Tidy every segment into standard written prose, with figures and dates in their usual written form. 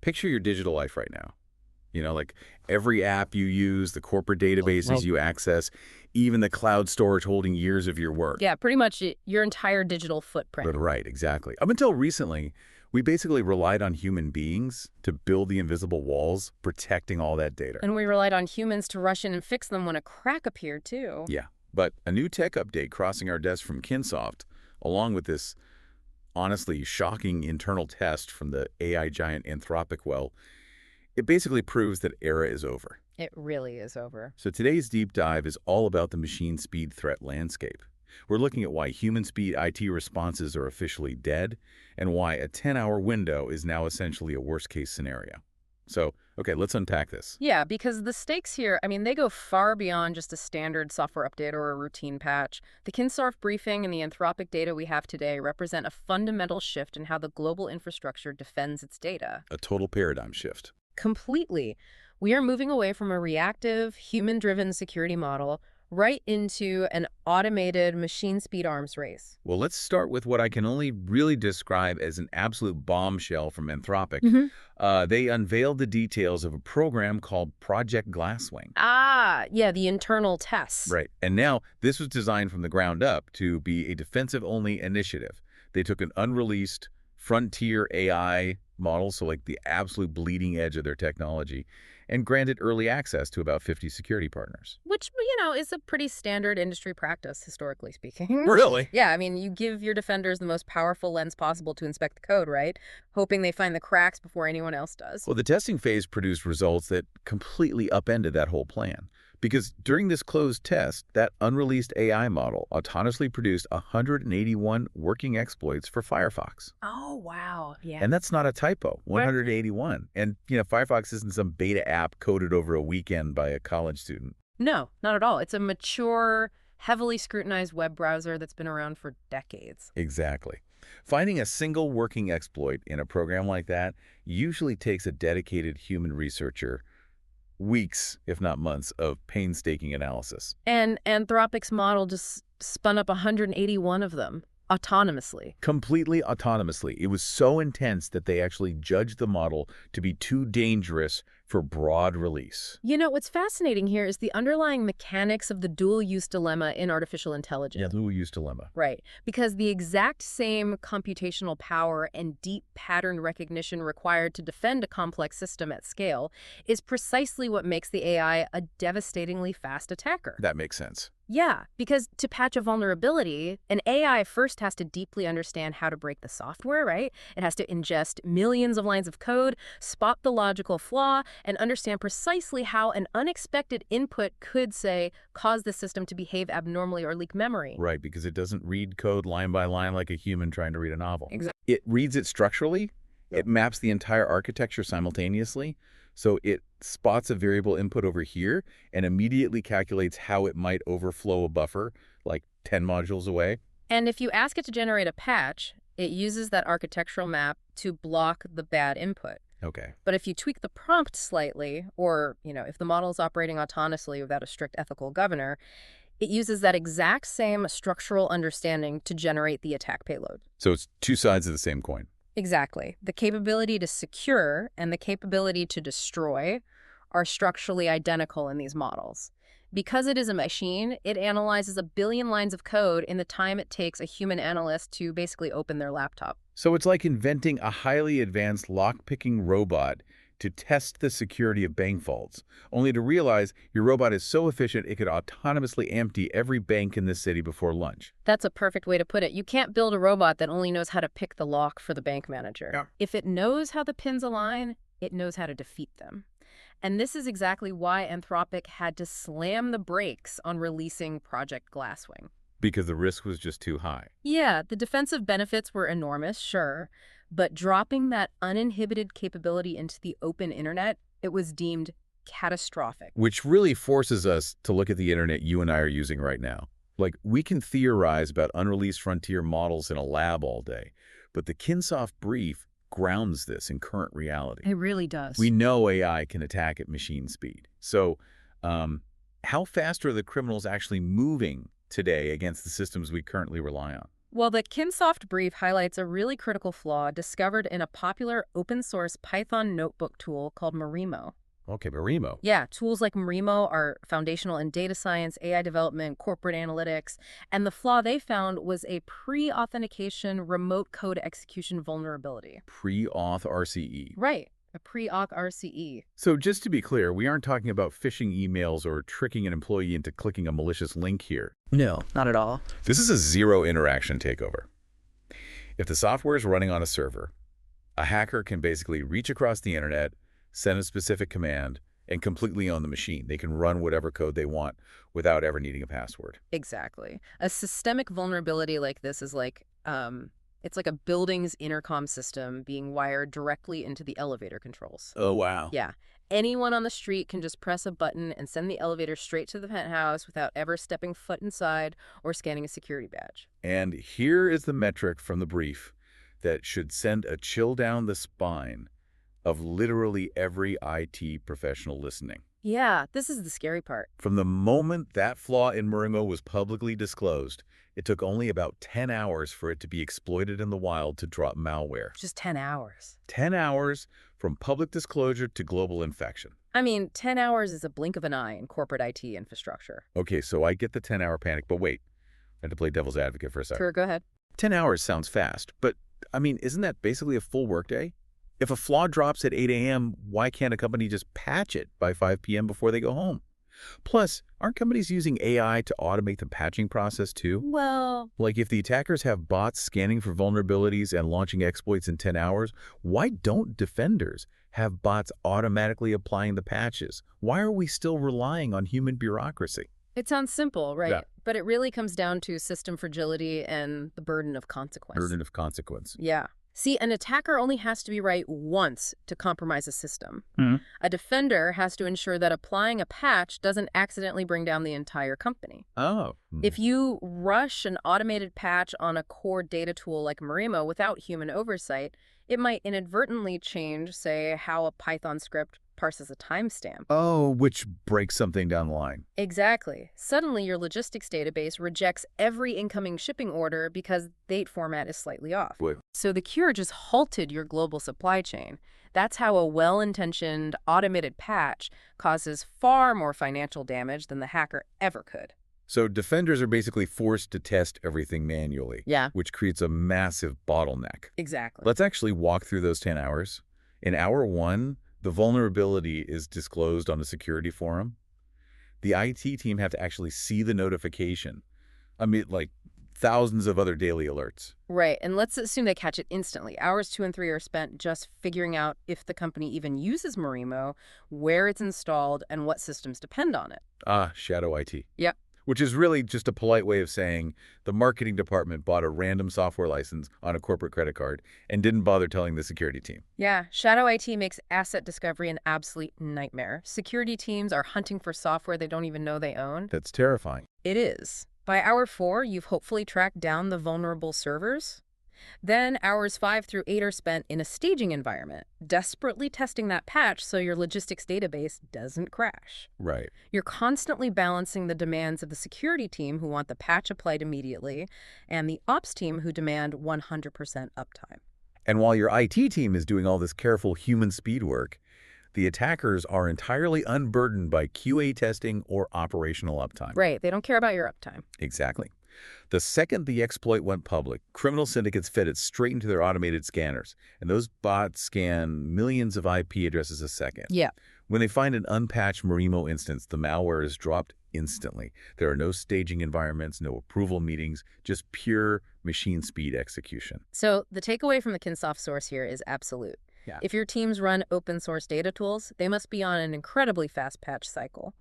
Picture your digital life right now. Like every app you use, the corporate databases you access, even the cloud storage holding years of your work. Yeah, pretty much your entire digital footprint. Right, exactly. Up until recently, we basically relied on human beings to build the invisible walls protecting all that data. And we relied on humans to rush in and fix them when a crack appeared, too. Yeah, but a new tech update crossing our desk from Kinsoft, along with this honestly shocking internal test from the AI giant Anthropic, it basically proves that era is over. It really is over. So today's deep dive is all about the machine speed threat landscape. We're looking at why human speed IT responses are officially dead and why a 10-hour window is now essentially a worst-case scenario. So, okay, let's unpack this. Yeah, because the stakes here, they go far beyond just a standard software update or a routine patch. The Kinsoft briefing and the Anthropic data we have today represent a fundamental shift in how the global infrastructure defends its data. A total paradigm shift. Completely. We are moving away from a reactive, human-driven security model right into an automated machine speed arms race. Well, let's start with what I can only really describe as an absolute bombshell from Anthropic. They unveiled the details of a program called Project Glasswing. Yeah, the internal tests. Right. And now this was designed from the ground up to be a defensive-only initiative. They took an unreleased frontier AI model, so like the absolute bleeding edge of their technology, and granted early access to about 50 security partners. Which, is a pretty standard industry practice, historically speaking. Really? Yeah, you give your defenders the most powerful lens possible to inspect the code, right? Hoping they find the cracks before anyone else does. Well, the testing phase produced results that completely upended that whole plan. Because during this closed test, that unreleased AI model autonomously produced 181 working exploits for Firefox. Oh, wow. Yeah. And that's not a typo, 181. And, Firefox isn't some beta app coded over a weekend by a college student. No, not at all. It's a mature, heavily scrutinized web browser that's been around for decades. Exactly. Finding a single working exploit in a program like that usually takes a dedicated human researcher weeks, if not months, of painstaking analysis. And Anthropic's model just spun up 181 of them autonomously. Completely autonomously. It was so intense that they actually judged the model to be too dangerous for broad release. What's fascinating here is the underlying mechanics of the dual-use dilemma in artificial intelligence. Yeah, dual-use dilemma. Right. Because the exact same computational power and deep pattern recognition required to defend a complex system at scale is precisely what makes the AI a devastatingly fast attacker. That makes sense. Yeah, because to patch a vulnerability, an AI first has to deeply understand how to break the software, right? It has to ingest millions of lines of code, spot the logical flaw, and understand precisely how an unexpected input could, say, cause the system to behave abnormally or leak memory. Right, because it doesn't read code line by line like a human trying to read a novel. Exactly. It reads it structurally. Yep. It maps the entire architecture simultaneously. So it spots a variable input over here and immediately calculates how it might overflow a buffer like 10 modules away. And if you ask it to generate a patch, it uses that architectural map to block the bad input. Okay. But if you tweak the prompt slightly, or, if the model is operating autonomously without a strict ethical governor, it uses that exact same structural understanding to generate the attack payload. So it's two sides of the same coin. Exactly. The capability to secure and the capability to destroy are structurally identical in these models. Because it is a machine, it analyzes 1 billion lines of code in the time it takes a human analyst to basically open their laptop. So it's like inventing a highly advanced lock-picking robot to test the security of bank vaults, only to realize your robot is so efficient it could autonomously empty every bank in the city before lunch. That's a perfect way to put it. You can't build a robot that only knows how to pick the lock for the bank manager. Yeah. If it knows how the pins align, it knows how to defeat them. And this is exactly why Anthropic had to slam the brakes on releasing Project Glasswing. Because the risk was just too high. Yeah, the defensive benefits were enormous, sure, but dropping that uninhibited capability into the open internet, it was deemed catastrophic. Which really forces us to look at the internet you and I are using right now. Like, we can theorize about unreleased frontier models in a lab all day, but the Kinsoft brief grounds this in current reality. It really does. We know AI can attack at machine speed. So how fast are the criminals actually moving today against the systems we currently rely on? Well, the Kinsoft brief highlights a really critical flaw discovered in a popular open-source Python notebook tool called Marimo. Okay, Marimo. Yeah, tools like Marimo are foundational in data science, AI development, corporate analytics, and the flaw they found was a pre-authentication remote code execution vulnerability. Pre-auth RCE. Right, a pre-auth RCE. So just to be clear, we aren't talking about phishing emails or tricking an employee into clicking a malicious link here. No, not at all. This is a zero-interaction takeover. If the software is running on a server, a hacker can basically reach across the internet, send a specific command, and completely own the machine. They can run whatever code they want without ever needing a password. Exactly. A systemic vulnerability like this is like, it's like a building's intercom system being wired directly into the elevator controls. Oh, wow. Yeah. Anyone on the street can just press a button and send the elevator straight to the penthouse without ever stepping foot inside or scanning a security badge. And here is the metric from the brief that should send a chill down the spine of literally every IT professional listening. Yeah, this is the scary part. From the moment that flaw in Marimo was publicly disclosed, it took only about 10 hours for it to be exploited in the wild to drop malware. Just 10 hours. 10 hours from public disclosure to global infection. I mean, 10 hours is a blink of an eye in corporate IT infrastructure. Okay, so I get the 10-hour panic, but wait. I had to play devil's advocate for a second. Sure, go ahead. 10 hours sounds fast, but, I mean, isn't that basically a full workday? If a flaw drops at 8 a.m., why can't a company just patch it by 5 p.m. before they go home? Plus, aren't companies using AI to automate the patching process too? Well, Like if the attackers have bots scanning for vulnerabilities and launching exploits in 10 hours, why don't defenders have bots automatically applying the patches? Why are we still relying on human bureaucracy? it sounds simple, right? Yeah. But it really comes down to system fragility and the burden of consequence. Burden of consequence. Yeah. See, an attacker only has to be right once to compromise a system. Mhm. A defender has to ensure that applying a patch doesn't accidentally bring down the entire company. Oh. If you rush an automated patch on a core data tool like Marimo without human oversight, it might inadvertently change, say, how a Python script parses a timestamp. Oh, which breaks something down the line. Exactly. Suddenly, your logistics database rejects every incoming shipping order because date format is slightly off. Wait. So the cure just halted your global supply chain. That's how a well-intentioned automated patch causes far more financial damage than the hacker ever could. So defenders are basically forced to test everything manually. Yeah. Which creates a massive bottleneck. Exactly. Let's actually walk through those 10 hours. In hour 1, the vulnerability is disclosed on a security forum. The IT team have to actually see the notification amid like thousands of other daily alerts. Right, and let's assume they catch it instantly. Hours 2 and 3 are spent just figuring out if the company even uses Marimo, where it's installed, and what systems depend on it. Ah, shadow IT. Yep. Which is really just a polite way of saying the marketing department bought a random software license on a corporate credit card and didn't bother telling the security team. Yeah, shadow IT makes asset discovery an absolute nightmare. Security teams are hunting for software they don't even know they own. That's terrifying. It is. By hour 4, you've hopefully tracked down the vulnerable servers. Then hours 5 through 8 are spent in a staging environment, desperately testing that patch so your logistics database doesn't crash. Right. You're constantly balancing the demands of the security team who want the patch applied immediately and the ops team who demand 100% uptime. And while your IT team is doing all this careful human speed work, the attackers are entirely unburdened by QA testing or operational uptime. Right, they don't care about your uptime. Exactly. The second the exploit went public, criminal syndicates fed it straight into their automated scanners, and those bots scan millions of IP addresses a second. Yeah. When they find an unpatched Marimo instance, the malware is dropped instantly. There are no staging environments, no approval meetings, just pure machine speed execution. So the takeaway from the Kinsoft source here is absolute. Yeah. If your teams run open source data tools, they must be on an incredibly fast patch cycle.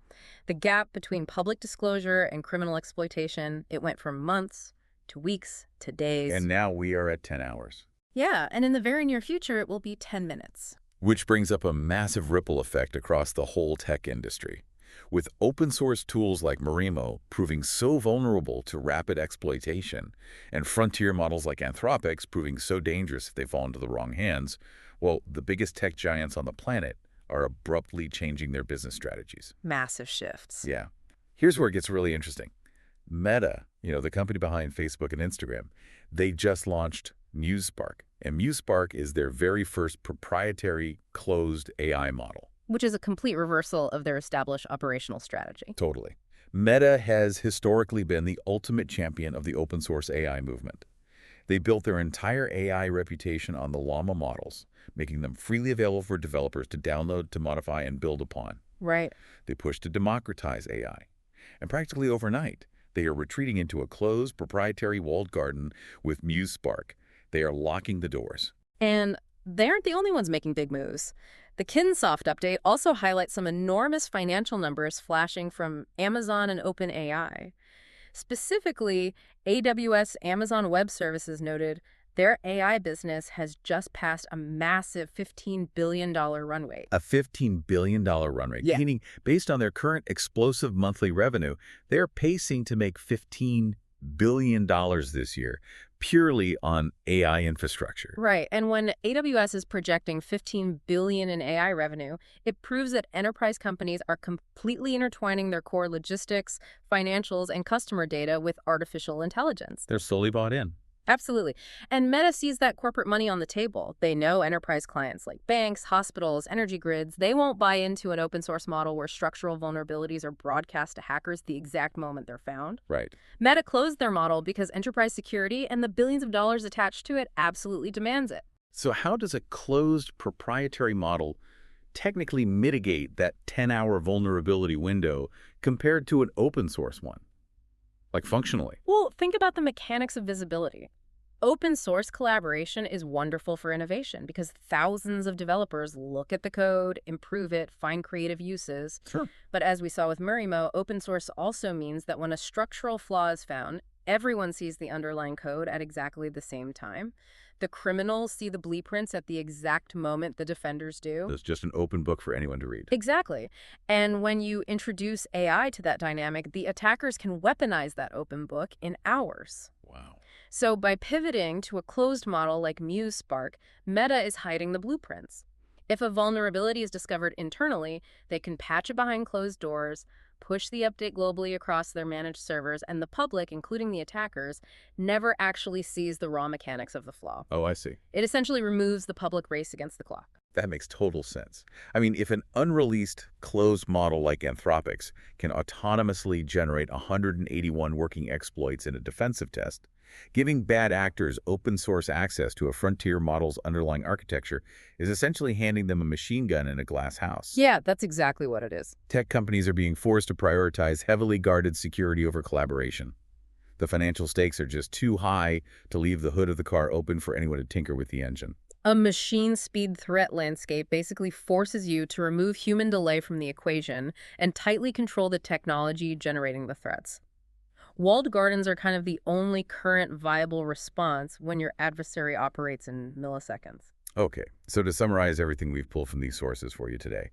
The gap between public disclosure and criminal exploitation, it went from months to weeks to days. And now we are at 10 hours. Yeah, and in the very near future, it will be 10 minutes. Which brings up a massive ripple effect across the whole tech industry. With open source tools like Marimo proving so vulnerable to rapid exploitation, and frontier models like Anthropic's proving so dangerous if they fall into the wrong hands, well, the biggest tech giants on the planet are abruptly changing their business strategies. Massive shifts. Yeah. Here's where it gets really interesting. Meta, the company behind Facebook and Instagram, they just launched MuseSpark. And MuseSpark is their very first proprietary closed AI model. Which is a complete reversal of their established operational strategy. Totally. Meta has historically been the ultimate champion of the open source AI movement. They built their entire AI reputation on the Llama models, making them freely available for developers to download, to modify, and build upon. Right. They pushed to democratize AI. And practically overnight, they are retreating into a closed, proprietary walled garden with MuseSpark. They are locking the doors. And they aren't the only ones making big moves. The Kinsoft update also highlights some enormous financial numbers flashing from Amazon and OpenAI. Specifically, AWS Amazon Web Services noted their AI business has just passed a massive $15 billion run rate. A $15 billion run rate, Yeah. meaning based on their current explosive monthly revenue, they're pacing to make $15 billion this year, purely on AI infrastructure. Right, and when AWS is projecting $15 billion in AI revenue, it proves that enterprise companies are completely intertwining their core logistics, financials, and customer data with artificial intelligence. They're solely bought in. Absolutely. And Meta sees that corporate money on the table. They know enterprise clients like banks, hospitals, energy grids, they won't buy into an open source model where structural vulnerabilities are broadcast to hackers the exact moment they're found. Right. Meta closed their model because enterprise security and the billions of dollars attached to it absolutely demands it. So how does a closed proprietary model technically mitigate that 10-hour vulnerability window compared to an open source one? Like functionally. Well, think about the mechanics of visibility. Open source collaboration is wonderful for innovation because thousands of developers look at the code, improve it, find creative uses. Sure. But as we saw with Murimo, open source also means that when a structural flaw is found, everyone sees the underlying code at exactly the same time. The criminals see the blueprints at the exact moment the defenders do. It's just an open book for anyone to read. Exactly. And when you introduce AI to that dynamic, the attackers can weaponize that open book in hours. Wow. So by pivoting to a closed model like MuseSpark, Meta is hiding the blueprints. If a vulnerability is discovered internally, they can patch it behind closed doors, push the update globally across their managed servers, and the public, including the attackers, never actually sees the raw mechanics of the flaw. Oh, I see. It essentially removes the public race against the clock. That makes total sense. I mean, if an unreleased closed model like Anthropic's can autonomously generate 181 working exploits in a defensive test, giving bad actors open source access to a frontier model's underlying architecture is essentially handing them a machine gun in a glass house. Yeah, that's exactly what it is. Tech companies are being forced to prioritize heavily guarded security over collaboration. The financial stakes are just too high to leave the hood of the car open for anyone to tinker with the engine. A machine-speed threat landscape basically forces you to remove human delay from the equation and tightly control the technology generating the threats. Walled gardens are kind of the only current viable response when your adversary operates in milliseconds. Okay, so to summarize everything we've pulled from these sources for you today,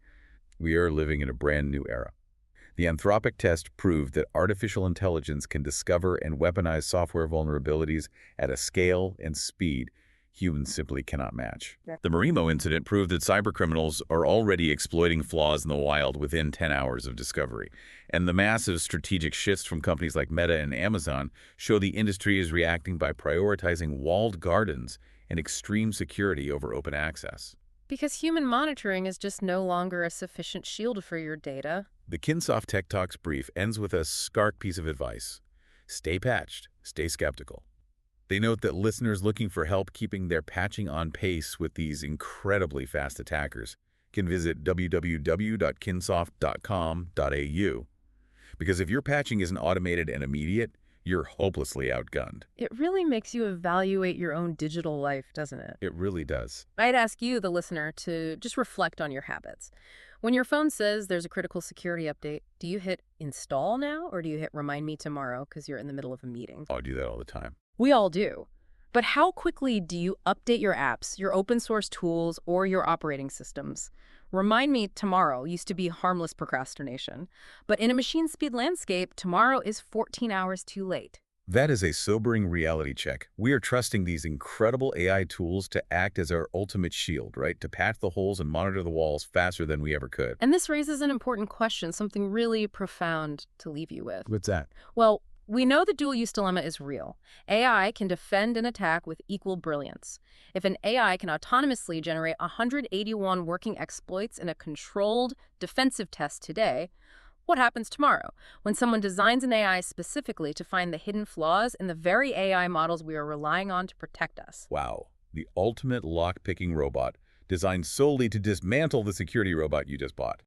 we are living in a brand new era. The Anthropic test proved that artificial intelligence can discover and weaponize software vulnerabilities at a scale and speed humans simply cannot match. The Murimo incident proved that cybercriminals are already exploiting flaws in the wild within 10 hours of discovery. And the massive strategic shifts from companies like Meta and Amazon show the industry is reacting by prioritizing walled gardens and extreme security over open access. Because human monitoring is just no longer a sufficient shield for your data. The Kinsoft Tech Talks brief ends with a stark piece of advice. Stay patched, stay skeptical. They note that listeners looking for help keeping their patching on pace with these incredibly fast attackers can visit www.kinsoft.com.au. Because if your patching isn't automated and immediate, you're hopelessly outgunned. It really makes you evaluate your own digital life, doesn't it? It really does. I'd ask you, the listener, to just reflect on your habits. When your phone says there's a critical security update, do you hit install now or do you hit remind me tomorrow because you're in the middle of a meeting? I do that all the time. We all do. But how quickly do you update your apps, your open source tools, or your operating systems? Remind me tomorrow used to be harmless procrastination. But in a machine speed landscape, tomorrow is 14 hours too late. That is a sobering reality check. We are trusting these incredible AI tools to act as our ultimate shield, right? To patch the holes and monitor the walls faster than we ever could. And this raises an important question, something really profound to leave you with. What's that? Well, We know the dual-use dilemma is real. AI can defend and attack with equal brilliance. If an AI can autonomously generate 181 working exploits in a controlled, defensive test today, what happens tomorrow when someone designs an AI specifically to find the hidden flaws in the very AI models we are relying on to protect us? Wow, the ultimate lock-picking robot designed solely to dismantle the security robot you just bought.